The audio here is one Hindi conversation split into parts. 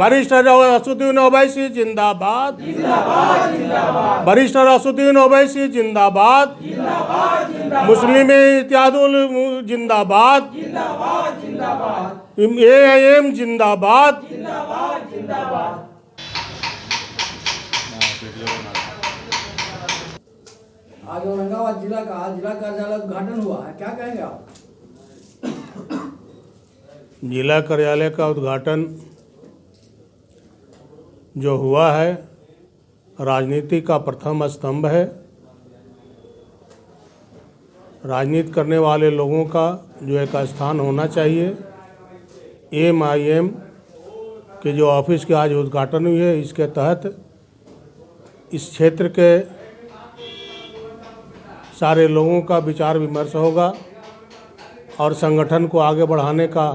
बैरिस्टर असदुद्दीन ओवैसी जिंदाबाद, बैरिस्टर असदुद्दीन ओवैसी जिंदाबाद, मुस्लिम इत्तेहादुल जिंदाबाद, AIM जिंदाबाद। आज औरंगाबाद जिला का जिला कार्यालय उद्घाटन हुआ है, क्या कहेंगे आप? जिला कार्यालय का उद्घाटन जो हुआ है, राजनीति का प्रथम स्तंभ है। राजनीति करने वाले लोगों का जो एक स्थान होना चाहिए। AIM के जो ऑफिस के आज उद्घाटन हुई है, इसके तहत इस क्षेत्र के सारे लोगों का विचार विमर्श होगा और संगठन को आगे बढ़ाने का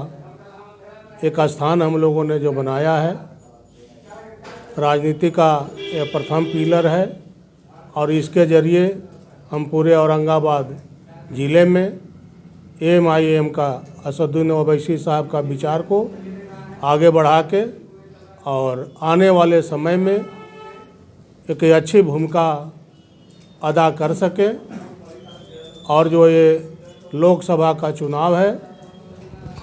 एक स्थान हम लोगों ने जो बनाया है। राजनीति का यह प्रथम पिलर है और इसके ज़रिए हम पूरे औरंगाबाद ज़िले में AIM का असदुद्दीन ओवैसी साहब का विचार को आगे बढ़ा के और आने वाले समय में एक अच्छी भूमिका अदा कर सके। और जो ये लोकसभा का चुनाव है,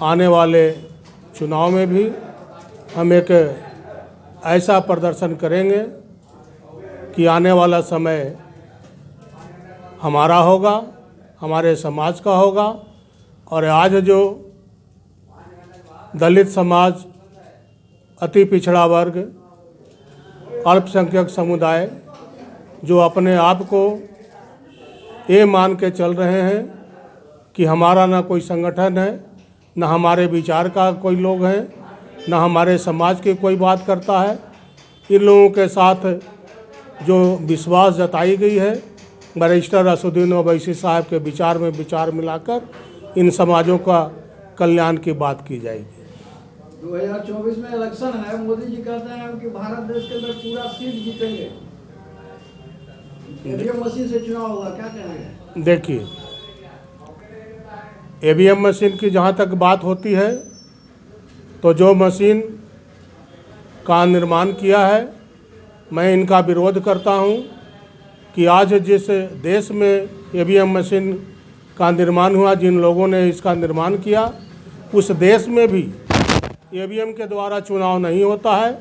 आने वाले चुनाव में भी हम एक ऐसा प्रदर्शन करेंगे कि आने वाला समय हमारा होगा, हमारे समाज का होगा। और आज जो दलित समाज, अति पिछड़ा वर्ग, अल्पसंख्यक समुदाय जो अपने आप को ये मान के चल रहे हैं कि हमारा ना कोई संगठन है, ना हमारे विचार का कोई लोग हैं, ना हमारे समाज की कोई बात करता है, इन लोगों के साथ जो विश्वास जताई गई है, बैरिस्टर असदुद्दीन ओवैसी साहब के विचार में विचार मिलाकर इन समाजों का कल्याण की बात की जाएगी। 2024 में इलेक्शन है, मोदी जी कहते हैं कि भारत देश के अंदर पूरा सीट जीतेंगे, EVM मशीन से चुनाव होगा, क्या कहेंगे? देखिए, EVM मशीन की जहाँ तक बात होती है, तो जो मशीन का निर्माण किया है, मैं इनका विरोध करता हूँ कि आज जिस देश में EVM मशीन का निर्माण हुआ, जिन लोगों ने इसका निर्माण किया, उस देश में भी EVM के द्वारा चुनाव नहीं होता है।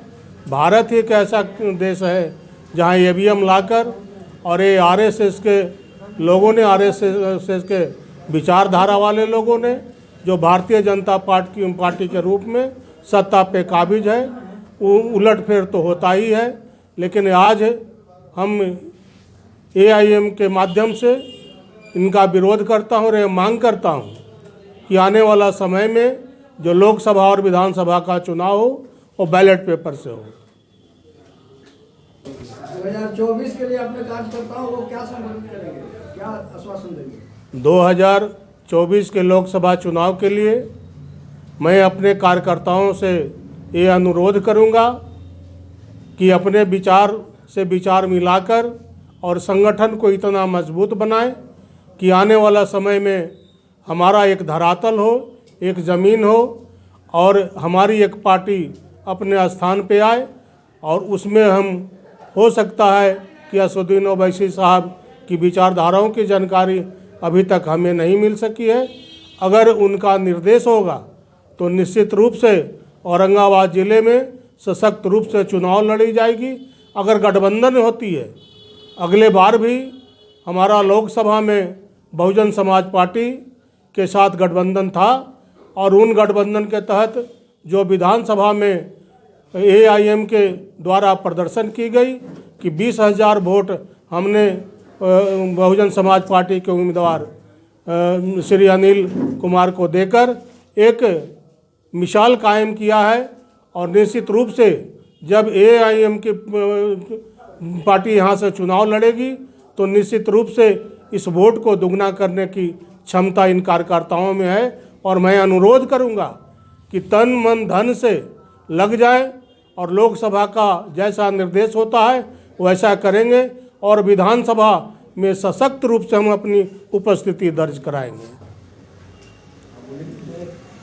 भारत एक ऐसा देश है जहाँ EVM लाकर और ये RSS के लोगों ने, RSS के विचारधारा वाले लोगों ने, जो भारतीय जनता पार्टी के रूप में सत्ता पे काबिज है, उलटफेर तो होता ही है। लेकिन आज हम AIM के माध्यम से इनका विरोध करता हूँ और ये मांग करता हूँ कि आने वाला समय में जो लोकसभा और विधानसभा का चुनाव हो वो बैलेट पेपर से हो। 2024 के लिए अपने कार्यकर्ताओं को क्या संबोधित करेंगे, क्या आश्वासन देंगे? 2024 के लोकसभा चुनाव के लिए मैं अपने कार्यकर्ताओं से ये अनुरोध करूंगा कि अपने विचार से विचार मिलाकर और संगठन को इतना मजबूत बनाएं कि आने वाला समय में हमारा एक धरातल हो, एक ज़मीन हो और हमारी एक पार्टी अपने स्थान पे आए। और उसमें हम हो सकता है कि असदुद्दीन ओवैसी साहब की विचारधाराओं की जानकारी अभी तक हमें नहीं मिल सकी है। अगर उनका निर्देश होगा तो निश्चित रूप से औरंगाबाद ज़िले में सशक्त रूप से चुनाव लड़ी जाएगी। अगर गठबंधन होती है, अगले बार भी हमारा लोकसभा में बहुजन समाज पार्टी के साथ गठबंधन था और उन गठबंधन के तहत जो विधानसभा में AIM के द्वारा प्रदर्शन की गई कि 20,000 वोट हमने बहुजन समाज पार्टी के उम्मीदवार श्री अनिल कुमार को देकर एक मिसाल कायम किया है। और निश्चित रूप से जब AIM की पार्टी यहाँ से चुनाव लड़ेगी तो निश्चित रूप से इस वोट को दुगना करने की क्षमता इन कार्यकर्ताओं में है। और मैं अनुरोध करूँगा कि तन मन धन से लग जाए और लोकसभा का जैसा निर्देश होता है वैसा करेंगे और विधानसभा में सशक्त रूप से हम अपनी उपस्थिति दर्ज कराएंगे।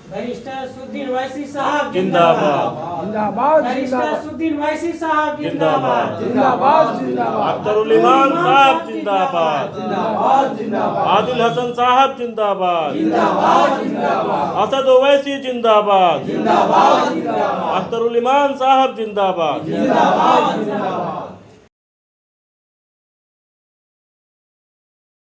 बैरिस्टर सुद्दीन वैसी साहब जिंदाबाद जिंदाबाद बैरिस्टर सुद्दीन वैसी साहब जिंदाबाद जिंदाबाद जिंदाबाद अख्तरुल इमान साहब जिंदाबाद जिंदाबाद जिंदाबाद आदिल हसन साहब जिंदाबाद जिंदाबाद जिंदाबाद असद ओवैसी जिंदाबाद जिंदाबाद जिंदाबाद अख्तरुल इमान साहब जिंदाबाद जिंदाबाद जिंदाबाद